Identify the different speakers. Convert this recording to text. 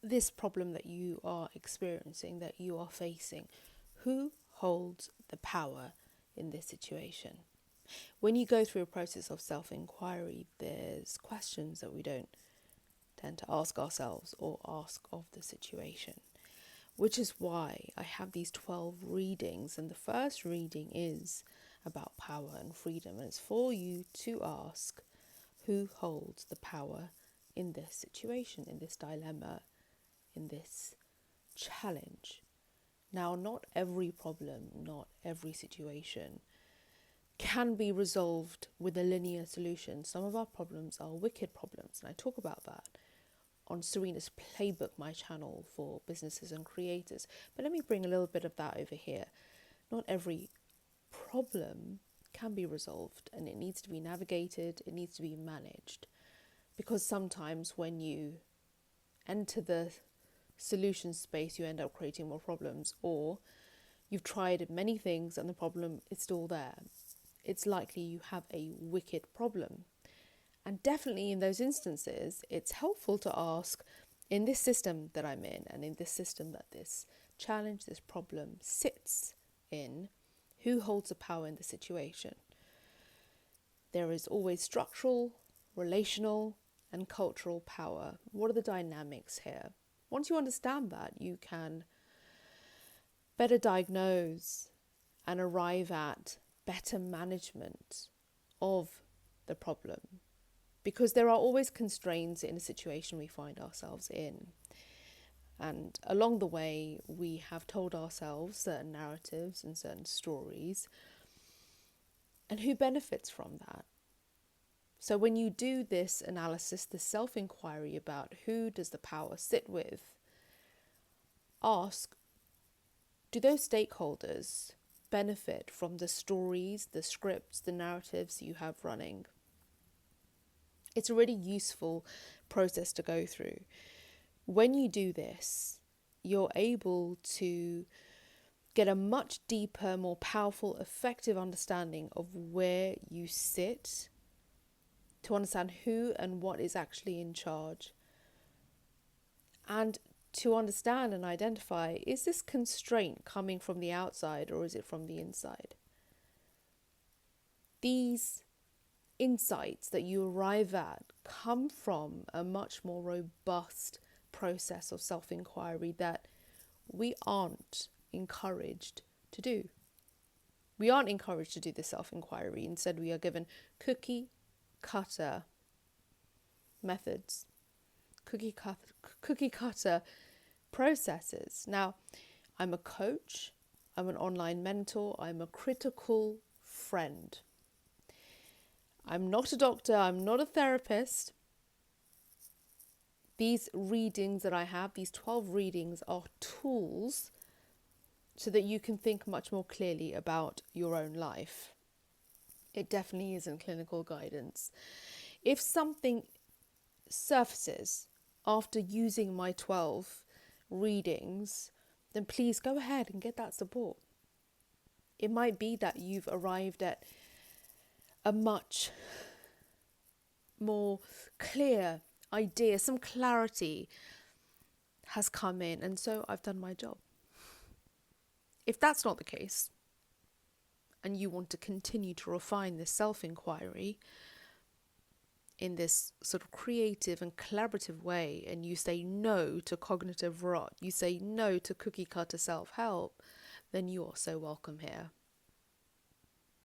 Speaker 1: this problem that you are experiencing, that you are facing, who holds the power in this situation? When you go through a process of self-inquiry, there's questions that we don't tend to ask ourselves or ask of the situation, which is why I have these 12 readings. And the first reading is about power and freedom, and it's for you to ask who holds the power in this situation, in this dilemma, in this challenge. Now, not every problem, not every situation can be resolved with a linear solution. Some of our problems are wicked problems, and I talk about that on Serena's Playbook, my channel for businesses and creators. But let me bring a little bit of that over here. Not every problem can be resolved, and it needs to be navigated, it needs to be managed. Because sometimes when you enter the solution space, you end up creating more problems, or you've tried many things and the problem is still there. It's likely you have a wicked problem. And definitely in those instances, it's helpful to ask, in this system that I'm in, and in this system that this challenge, this problem sits in, who holds the power in the situation? There is always structural, relational, and cultural power. What are the dynamics here? Once you understand that, you can better diagnose and arrive at better management of the problem. Because there are always constraints in a situation we find ourselves in. And along the way, we have told ourselves certain narratives and certain stories. And who benefits from that? So when you do this analysis, the self-inquiry about who does the power sit with, ask, do those stakeholders benefit from the stories, the scripts, the narratives you have running? It's a really useful process to go through. When you do this, you're able to get a much deeper, more powerful, effective understanding of where you sit, to understand who and what is actually in charge, and to understand and identify, is this constraint coming from the outside or is it from the inside? These insights that you arrive at come from a much more robust process of self-inquiry that we aren't encouraged to do. We aren't encouraged to do this self-inquiry. Instead, we are given cookie cutter methods, cookie cutter processes. Now, I'm a coach, I'm an online mentor, I'm a critical friend. I'm not a doctor, I'm not a therapist. These readings that I have, these 12 readings, are tools so that you can think much more clearly about your own life. It definitely isn't clinical guidance. If something surfaces after using my 12 readings, then please go ahead and get that support. It might be that you've arrived at a much more clear idea, some clarity has come in, and so I've done my job. If that's not the case, and you want to continue to refine this self-inquiry in this sort of creative and collaborative way, and you say no to cognitive rot, you say no to cookie cutter self-help, then you are so welcome here.